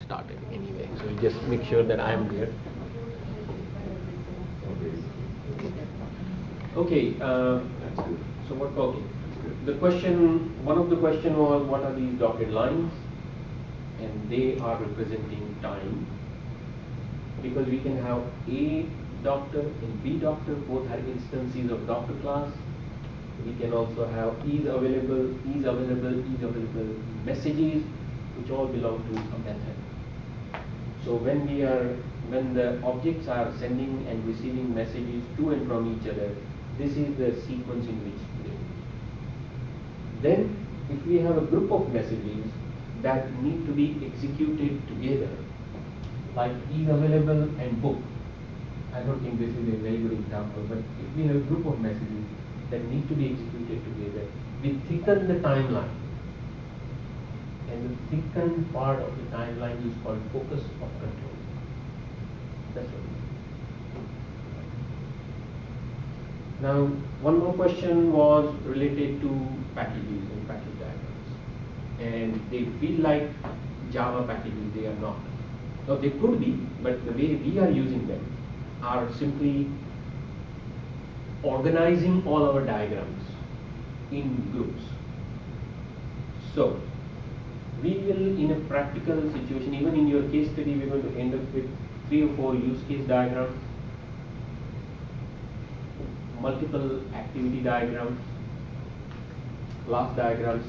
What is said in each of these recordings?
started anyway. So you just make sure that I am there. Okay. So what? Okay. The question, one of the question was, what are these dotted lines? And they are representing time, because we can have A doctor and B doctor, both are instances of doctor class. We can also have is available messages, which all belong to a method. So when the objects are sending and receiving messages to and from each other, this is the sequence in which they will be. Then, if we have a group of messages that need to be executed together, like is available and book. I don't think this is a very good example, but if we have a group of messages that need to be executed together, we thicken the timeline. And the thickened part of the timeline is called focus of control. That's what it is. Now, one more question was related to packages and package diagrams. And they feel like Java packages, they are not. Now, they could be, but the way we are using them are simply organizing all our diagrams in groups. So, we will, in a practical situation, even in your case study, we're going to end up with 3 or 4 use case diagrams, multiple activity diagrams, class diagrams,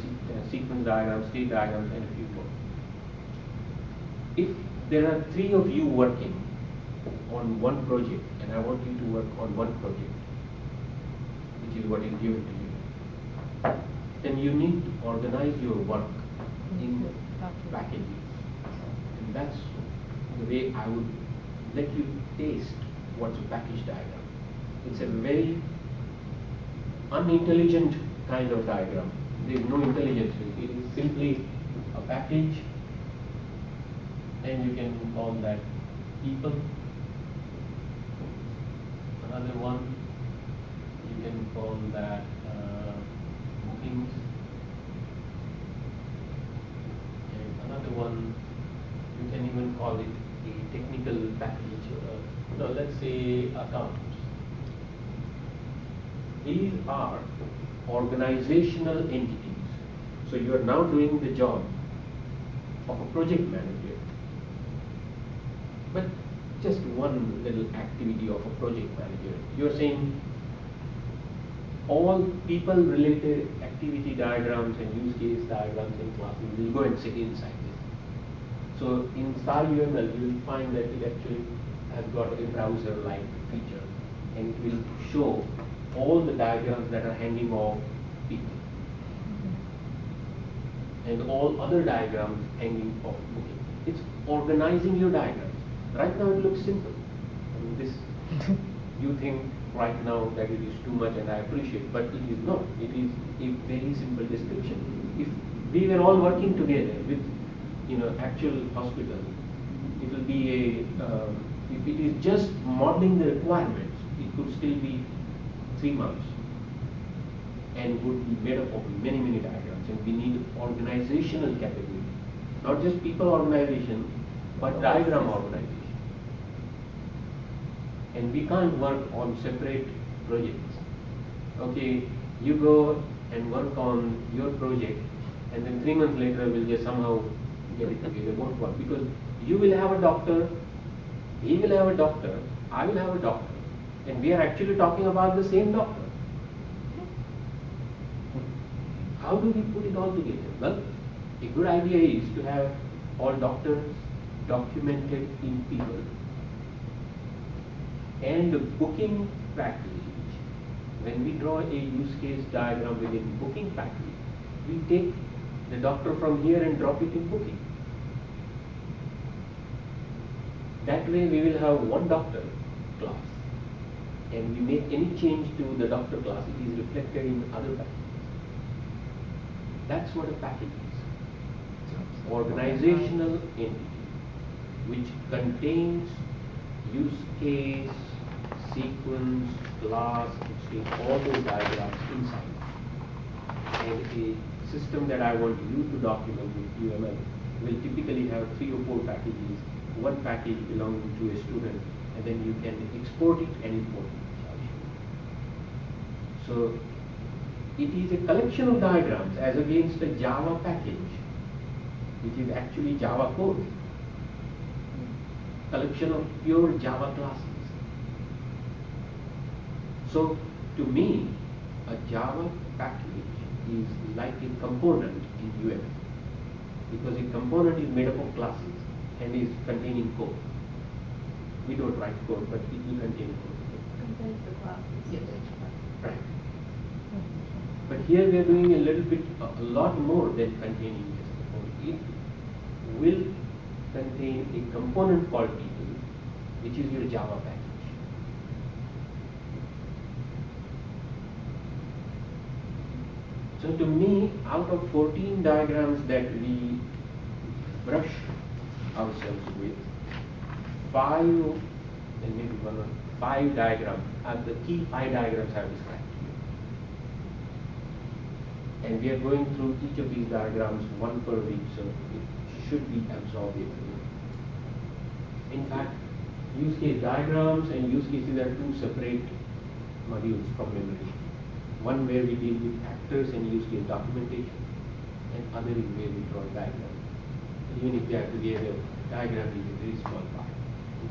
sequence diagrams, state diagrams, and a few more. If there are 3 of you working on one project, and I want you to work on one project, which is what is given to you, then you need to organize your work in packages. And that's the way I would let you taste what's a package diagram. It's a very unintelligent kind of diagram. There is no intelligence. It is simply a package, and you can call that people. Another one, you can call that bookings. And another one, you can even call it a technical package. No, let's say accounts. These are organizational entities. So you are now doing the job of a project manager, but just one little activity of a project manager. You are saying all people related activity diagrams and use case diagrams in classes will go and sit inside this. So in Star UML, you will find that it actually has got a browser-like feature, and it will show all the diagrams that are hanging off people and all other diagrams hanging off booking. It's organizing your diagrams. Right now it looks simple. I mean, this you think right now that it is too much, and I appreciate, but it is not. It is a very simple description. If we were all working together with actual hospital, it will be a if it is just modeling the requirements, it could still be 3 months and would be made up of many diagrams. And we need organizational capability, not just people organization, but diagram organization. And we can't work on separate projects. Okay, you go and work on your project, and then 3 months later we'll just somehow get it together. It won't work, because you will have a doctor, he will have a doctor, I will have a doctor, and we are actually talking about the same doctor. How do we put it all together? Well, a good idea is to have all doctors documented in people. And the booking package, when we draw a use case diagram within booking package, we take the doctor from here and drop it in booking. That way we will have one doctor class, and we make any change to the doctor class, it is reflected in other packages. That's what a package is. Organizational entity which contains use case, sequence, class, all those diagrams inside. And a system that I want you to document with UML will typically have 3 or 4 packages, one package belonging to a student, and then you can export it and import it. So it is a collection of diagrams as against a Java package, which is actually Java code, collection of pure Java classes. So to me, a Java package is like a component in UX, because a component is made up of classes and is containing code. We don't write code, but it will contain code. Contains the classes. Yes. Right. But here we are doing a little bit, a lot more than containing just the code. It will contain a component called people, which is your Java package. So to me, out of 14 diagrams that we brush ourselves with, 5 and maybe 1 or 5 diagrams are the key 5 diagrams I have described to you. And we are going through each of these diagrams one per week, so it should be absorbed easily. In fact, use case diagrams and use cases are 2 separate modules from memory. One where we deal with actors and use case documentation, and other is where we draw diagrams. Even if they are together, diagram is a very small part.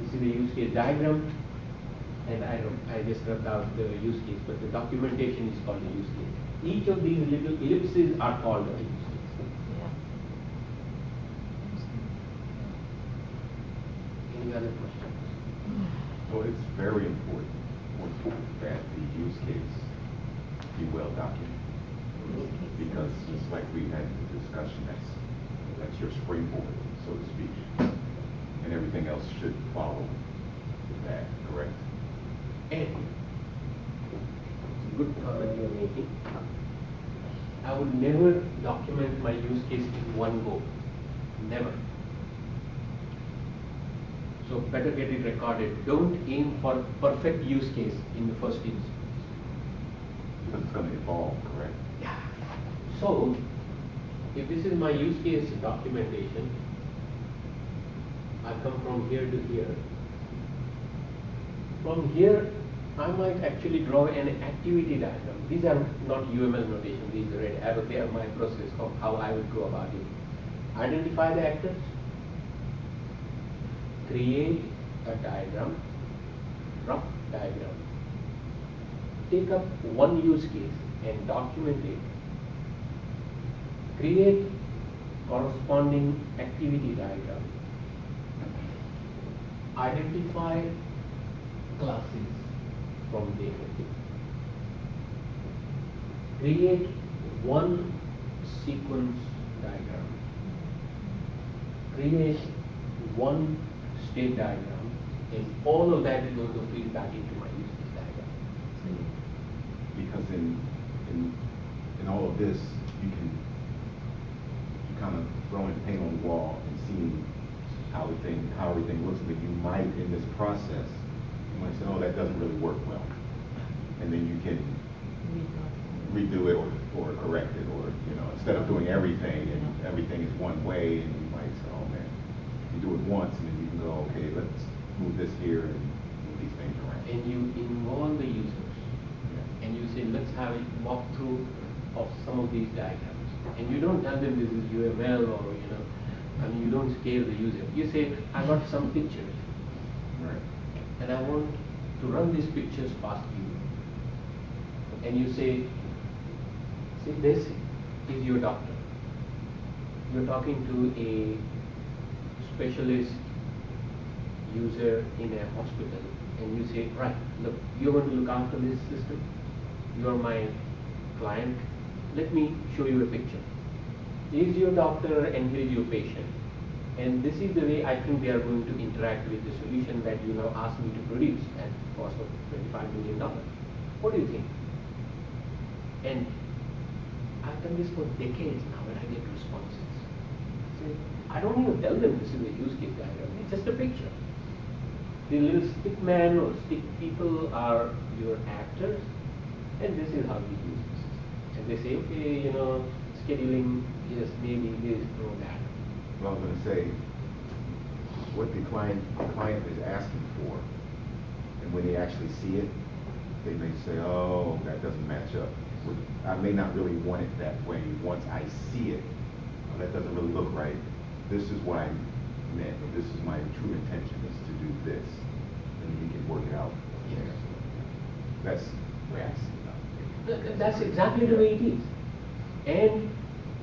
This is a use case diagram, and I just rubbed out the use case, but the documentation is called a use case. Each of these little ellipses are called a use case. Yeah. Any other questions? So it's very important that the use case be well documented, because just like we had the discussion, that's your springboard, so to speak, and everything else should follow that, correct? And good comment you are making. I would never document my use case in one go. Never. So better get it recorded. Don't aim for perfect use case in the first instance. Because it's going to evolve, correct? Yeah. So if this is my use case documentation, I come from here to here. From here, I might actually draw an activity diagram. These are not UML notation, these are red. They are my process of how I would go about it. Identify the actors, create a diagram, rough diagram, take up one use case and document it, create corresponding activity diagram, identify classes from there, create one sequence diagram, create one state diagram, and all of that is going to feed back into my use case diagram. Because in all of this, you kind of throwing paint on the wall and seeing how everything looks, but you might in this process, you might say, oh, that doesn't really work well, and then you can redo it or correct it, or instead of doing everything and everything is one way, and you might say, oh man, you do it once and then you can go, okay, let's move this here and move these things around. And you involve the users, and you say, let's have a walkthrough of some of these diagrams. And you don't tell them this is UML or you don't scale the user. You say, I got some pictures, Right. and I want to run these pictures past you. And you say, see, this is your doctor. You're talking to a specialist user in a hospital, and you say, right, look, you're going to look after this system. You're my client. Let me show you a picture. Here is your doctor and here is your patient. And this is the way I think they are going to interact with the solution that you now asked me to produce at the cost of $25 million. What do you think? And I've done this for decades now, and I get responses. I don't even tell them this is a use case diagram. It's just a picture. The little stick man or stick people are your actors, and this is how we use this. And they say, okay, scheduling, yes, maybe this, no, that. Well, I'm gonna say, what the client is asking for, and when they actually see it, they may say, oh, that doesn't match up. I may not really want it that way. Once I see it, oh, that doesn't really look right. This is what I meant, or this is my true intention, is to do this, and we can work it out. Yes. That's the way I see it. That's exactly the way it is. And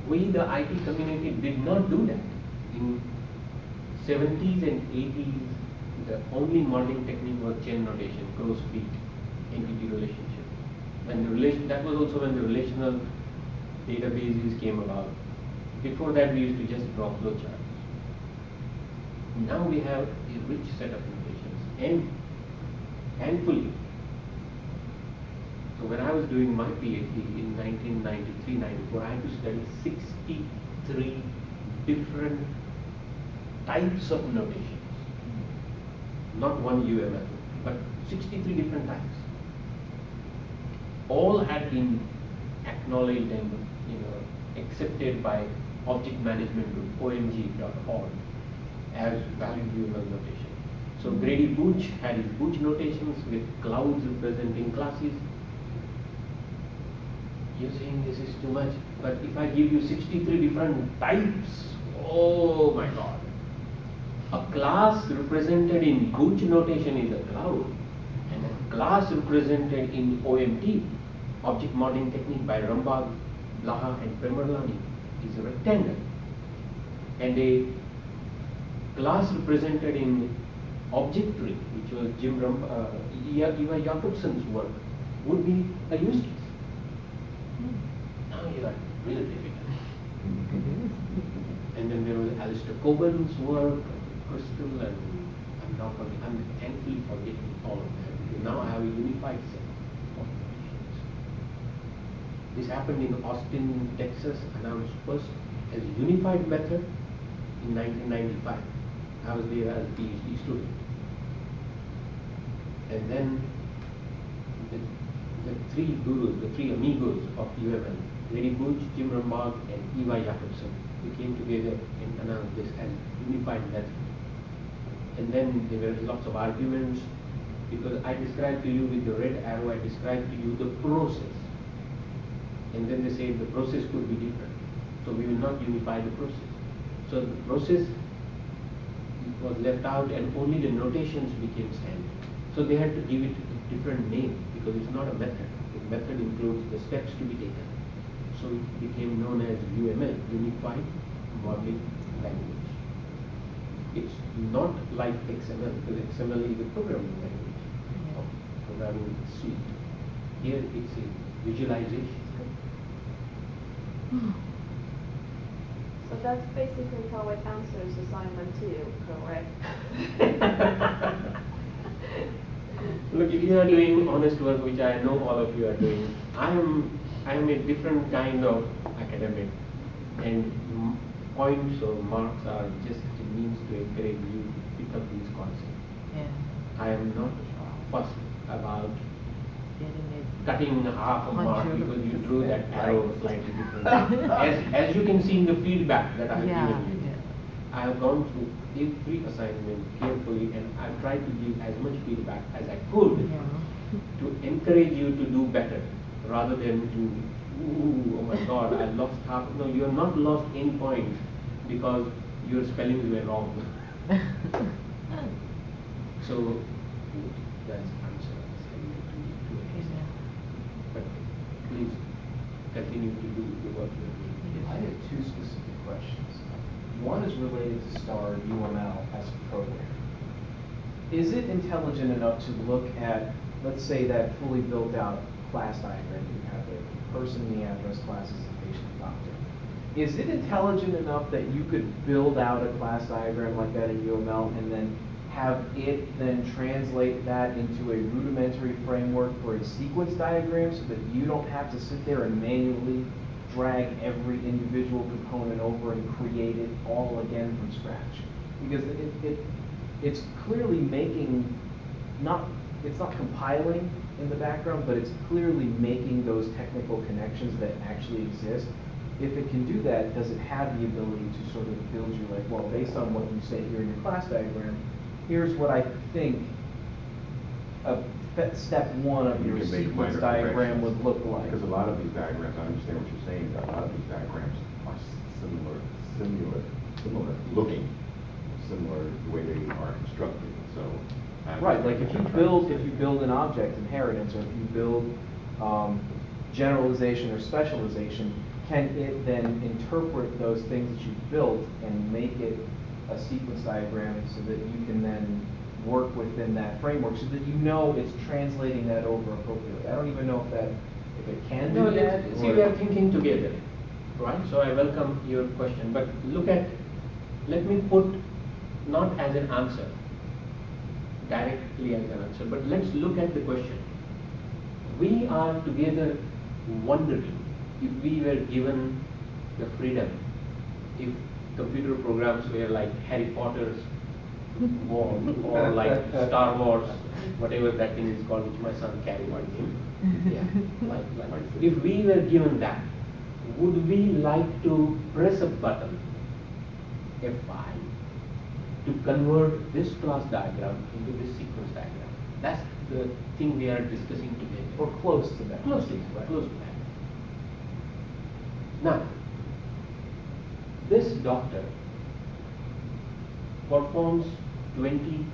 we, the IT community, did not do that. In 70s and 80s, the only modeling technique was chain notation, crow's feet, entity relationship. That was also when the relational databases came about. Before that, we used to just draw flowcharts. Now we have a rich set of notations, and thankfully, so when I was doing my PhD in 1993-94, I had to study 63 different types of notations. Not one UML, but 63 different types. All had been acknowledged and accepted by Object Management Group, OMG.org, as valid UML notation. So Grady Booch had his Booch notations with clouds representing classes. You're saying this is too much, but if I give you 63 different types, oh my God. A class represented in Booch notation is a cloud, and a class represented in OMT, Object Modeling Technique by Rambagh, Blaha and Premerlani, is a rectangle. And a class represented in Object Tree, which was Eva Jakobsen's work, would be a use case. Now you are really difficult. And then there was Alistair Coburn's work, Crystal, and I'm thankfully forgetting all of that, because now I have a unified set of notations. This happened in Austin, Texas, announced first as a unified method in 1995. I was there as a PhD student. And then the three gurus, the three amigos of UML, Grady Booch, Jim Rambagh, and Eva Jakobsen, we came together and announced this as unified method. And then there were lots of arguments, because I described to you with the red arrow, I described to you the process. And then they said the process could be different. So we will not unify the process. So the process was left out and only the notations became standard. So they had to give it a different name, because it's not a method. The method includes the steps to be taken. So it became known as UML, Unified Modeling Language. It's not like XML, because XML is a programming language, programming suite. Here it's a visualization. So that's basically how it answers assignment 2, correct? Look, if you are doing honest work, which I know all of you are doing, I am a different kind of academic, and points or marks are just a means to encourage you to pick up these concepts. Yeah. I am not fussed about Getting it. cutting half a mark 100%. because you drew that arrow slightly differently. as you can see in the feedback that I have Yeah, given you, yeah. I have gone through every assignment carefully, and I've tried to give as much feedback as I could Yeah. to encourage you to do better, rather than to, ooh, oh my God, I lost half. No, you have not lost any points because your spellings were wrong. So that's answer Yeah. but please continue to do the work you're doing. I have two specific questions. One is related to STAR UML as a program. Is it intelligent enough to look at, let's say, that fully built out class diagram? You have the person, the address, classes, and patient, doctor. Is it intelligent enough that you could build out a class diagram like that in UML and then have it then translate that into a rudimentary framework for a sequence diagram so that you don't have to sit there and manually drag every individual component over and create it all again from scratch? Because it's clearly making, it's not compiling in the background, but it's clearly making those technical connections that actually exist. if it can do that, does it have the ability to sort of build you like, well, based on what you say here in your class diagram, here's what I think step one of You your can make sequence minor diagram would corrections. look like. Because a lot of these diagrams, I understand what you're saying, that a lot of these diagrams are similar looking, similar the way they are constructed, so. I Right, understand like what if you're you trying to say. build an object inheritance, or if you build generalization or specialization, can it then interpret those things that you've built and make it a sequence diagram so that you can then work within that framework so that you know it's translating that over appropriately? I don't even know if it can No, do that. see, or- we are thinking together, right? So I welcome your question, but let me put not as an answer, directly as an answer, but let's look at the question. We are together wondering if we were given the freedom, if computer programs were like Harry Potter's world or like Star Wars, whatever that thing is called, which my son carried on him. Yeah, like if we were given that, would we like to press a button, F5, to convert this class diagram into this sequence diagram? That's the thing we are discussing today. Or close to that. Close to that, Right. close to that. Now, this doctor performs 20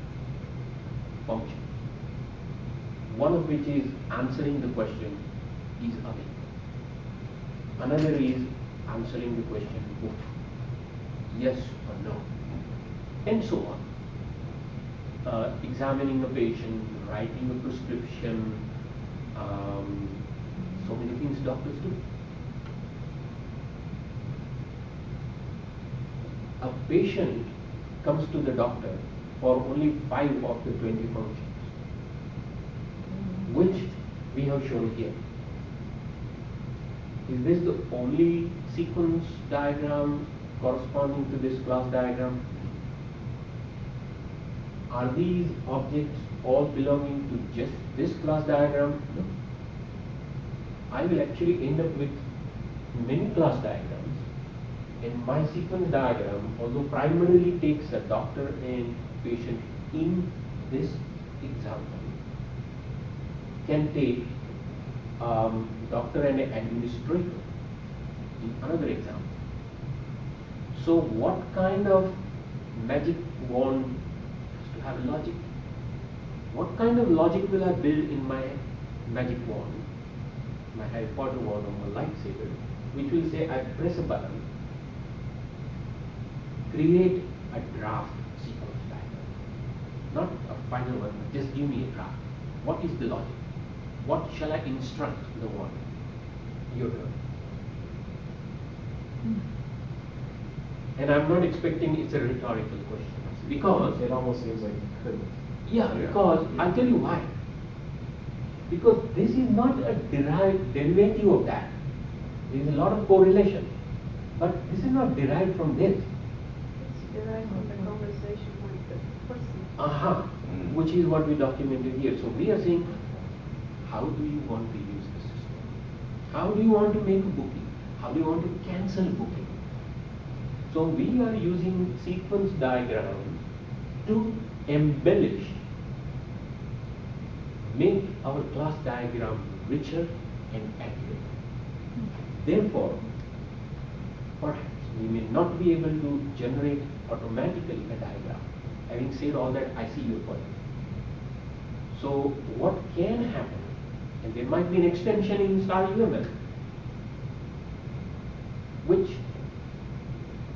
functions, one of which is answering the question, is awake. Another is answering the question, yes or no, and so on. Examining a patient, writing a prescription, so many things doctors do. A patient comes to the doctor for only 5 of the 20 functions, which we have shown here. Is this the only sequence diagram corresponding to this class diagram? Are these objects all belonging to just this class diagram? No. I will actually end up with many class diagrams. And my sequence diagram, although primarily takes a doctor and patient in this example, can take doctor and an administrator in another example. So what kind of magic wand has to have logic? What kind of logic will I build in my magic wand, my Harry Potter wand or my lightsaber, which will say I press a button, create a draft sequence diagram. Not a final one, but just give me a draft. What is the logic? What shall I instruct the wand? Your turn. And I'm not expecting it's a rhetorical question. Because It almost seems like you couldn't. yeah, because I'll tell you why. Because this is not a derivative of that. There is a lot of correlation. But this is not derived from this. It's derived from the conversation with the person. Aha, which is what we documented here. So we are saying, how do you want to use the system? How do you want to make a booking? How do you want to cancel booking? So we are using sequence diagrams to embellish, make our class diagram richer and accurate. Therefore, perhaps we may not be able to generate automatically a diagram. Having said all that, I see your point. So what can happen, and there might be an extension in star UML, which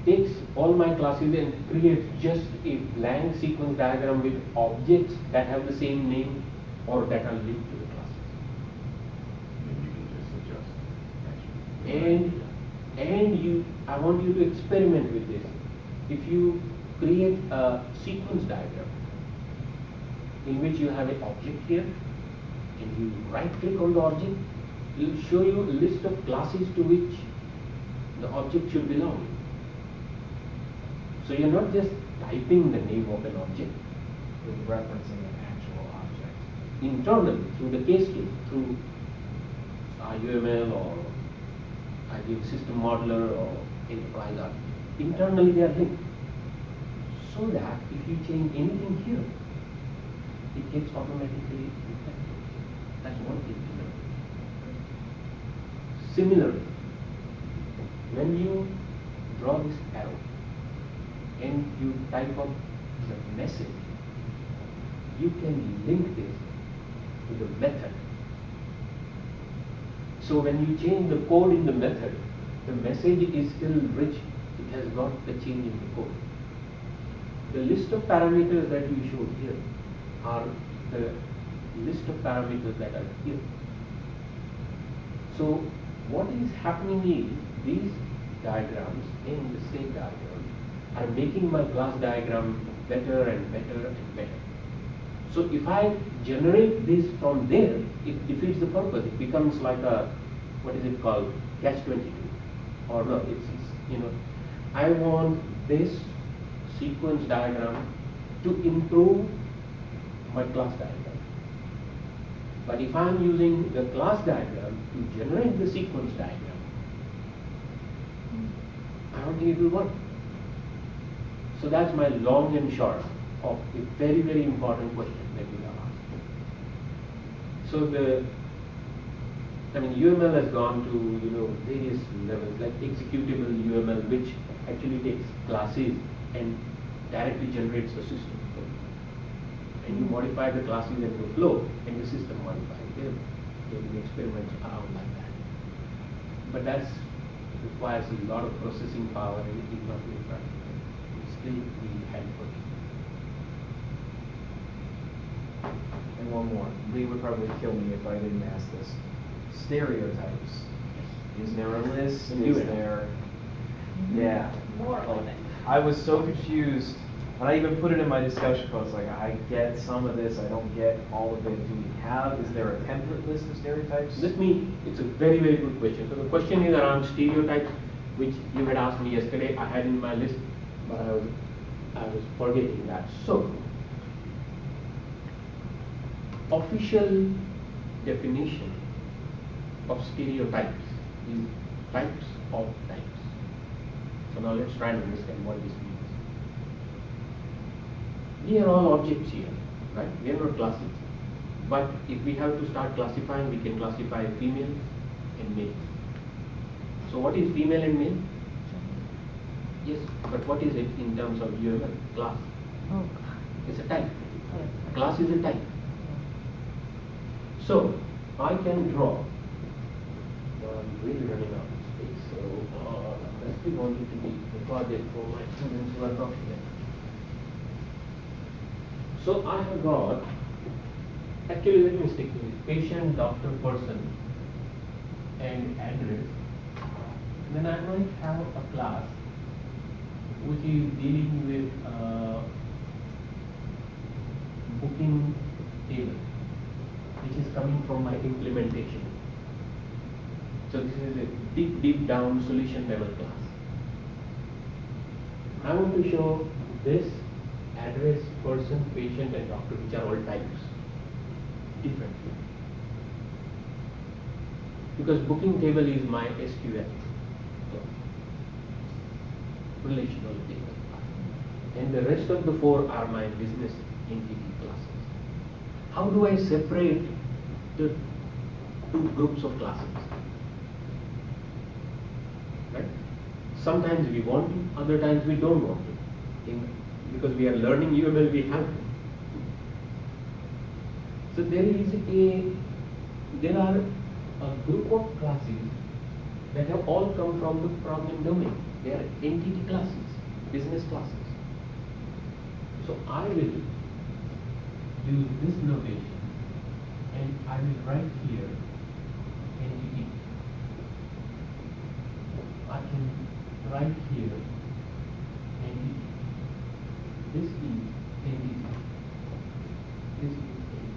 takes all my classes and creates just a blank sequence diagram with objects that have the same name or that are linked to the classes. Maybe you can just adjust. And I want you to experiment with this. If you create a sequence diagram in which you have an object here, and you right click on the object, it will show you a list of classes to which the object should belong. So you're not just typing the name of an object. You're referencing an actual object. Internally, through the case loop, through UML or I give system modeler or enterprise architect. Internally they are linked. So that if you change anything here, it gets automatically reflected. That's one thing to know. Similarly, when you draw this arrow and you type up the message, you can link this to the method. So when you change the code in the method, the message is still rich. It has got the change in the code. The list of parameters that you showed here are the list of parameters that are here. So what is happening is these diagrams and the state diagrams are making my class diagram better and better and better. So if I generate this from there, it defeats the purpose. It becomes like a, what is it called, catch-22. Or no, it's I want this sequence diagram to improve my class diagram. But if I am using the class diagram to generate the sequence diagram, I don't think it will work. So that's my long and short of a very, very important question that we have asked. So UML has gone to various levels, like executable UML, which actually takes classes and directly generates the system flow. And you modify the classes and the flow, and the system modifies. There will be experiments around like that. But that requires a lot of processing power, and it is not very practical. It still need handwork. And one more. Lee would probably kill me if I didn't ask this. Stereotypes. Is there a list? Is there? Yeah. More on it. I was so confused, and I even put it in my discussion post, like, I get some of this, I don't get all of it. Is there a template list of stereotypes? It's a very, very good question. So the question is around stereotypes, which you had asked me yesterday. I had in my list, but I was forgetting that. So, official definition of stereotypes is types of types. So now let's try and understand what this means. We are all objects here, right? We are not classes. But if we have to start classifying, we can classify female and male. So what is female and male? Yes, but what is it in terms of UML? Class. Oh, It's a type. yes. Class is a type. So I can draw. I'm really running out of space, so I still want it to be recorded for my students who are not here. So I have got, actually let me stick to this, patient, doctor, person, and address. Then I might have a class which is dealing with booking table, which is coming from my implementation. So this is a deep down solution level class. I want to show this address, person, patient, and doctor, which are all types differently. Because booking table is my SQL class, relational table, and the rest of the four are my business entity classes. How do I separate the two groups of classes? Right? Sometimes we want to, other times we don't want to. Because we are learning UML, we have to. So there are a group of classes that have all come from the problem domain. They are entity classes, business classes. So I will use this notation, and I will write here entity. I can write here entity. This is entity. This is entity.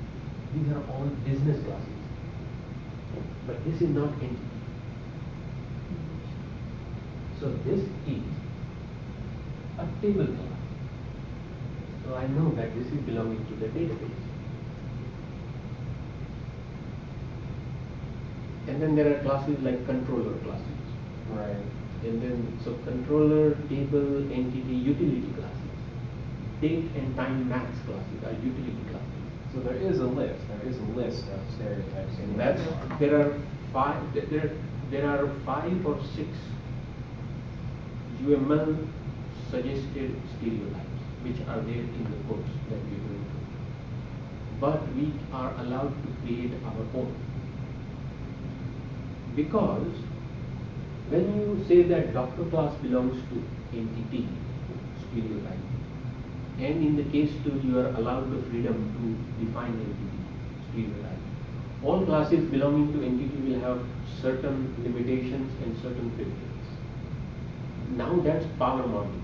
These are all business classes. But this is not entity. So this is a table class. So I know that this is belonging to the database. And then there are classes like controller classes. Right. And then, so controller, table, entity, utility classes. Date and time max classes are utility classes. So there is a list of stereotypes in That's, there. there are five, there are 5 or 6 UML suggested stereotypes, which are there in the course that we are going through. But we are allowed to create our own. Because when you say that doctor class belongs to entity stereotype, and in the case 2 you are allowed the freedom to define entity stereotype. All classes belonging to entity will have certain limitations and certain privileges. Now that's power modeling.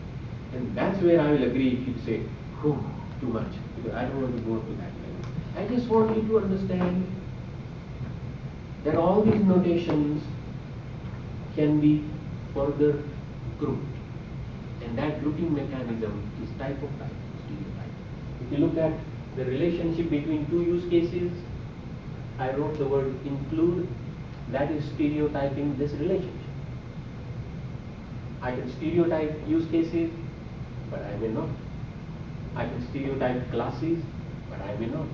And that's where I will agree if you say, oh, too much, because I don't want to go to that level. I just want you to understand that all these notations can be further grouped. And that grouping mechanism is type of type, stereotype. If you look at the relationship between 2 use cases, I wrote the word include, that is stereotyping this relationship. I can stereotype use cases, but I may not. I can stereotype classes, but I may not.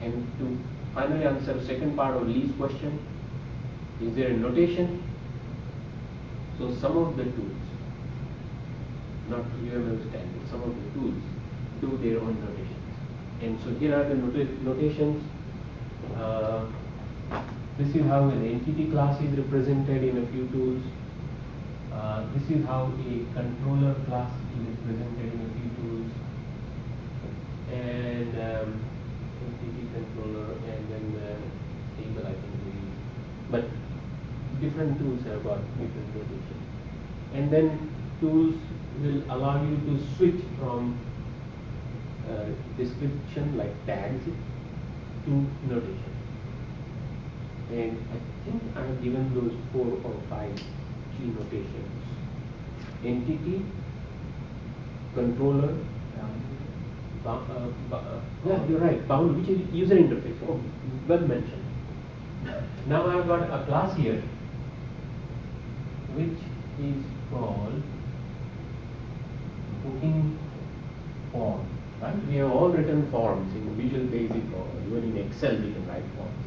And to finally answer the second part of Lee's question, is there a notation? So some of the tools, not UML standard, some of the tools do their own notations. And so here are the notations. This is how an entity class is represented in a few tools. This is how a controller class is represented in a few tools. And entity controller, and then table, I think we use. But different tools have got different notation. And then tools will allow you to switch from description like tags to notation. And I think I have given those 4 or 5 key notations. Entity, controller, yeah, you're right, bound, which is user interface. Oh, well mentioned. Now I've got a class here, which is called booking form. Right? We have all written forms in Visual Basic or even in Excel we can write forms.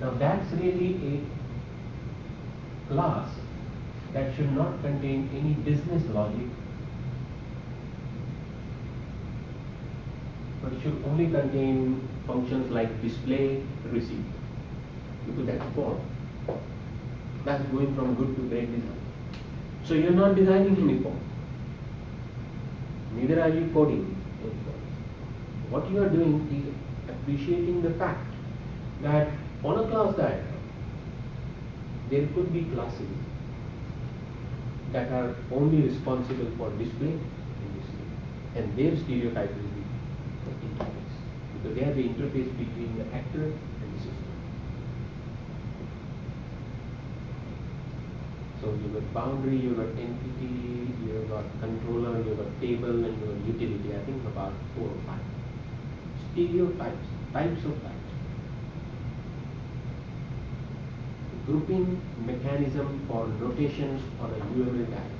Now that's really a class that should not contain any business logic, but it should only contain functions like display, receive, because that's form. That's going from good to great design. So you're not designing any form. Neither are you coding any forms. What you are doing is appreciating the fact that on a class diagram, there could be classes that are only responsible for display and receive, and their stereotype will be interface, because they are the interface between the actor and the system. So you got boundary, you got entity, you got controller, you got table, and you got utility. I think about 4 or 5 stereotypes, types of types. Grouping mechanism for notations on a UML diagram.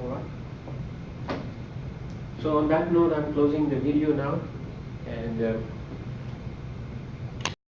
Alright. So on that note, I'm closing the video now, and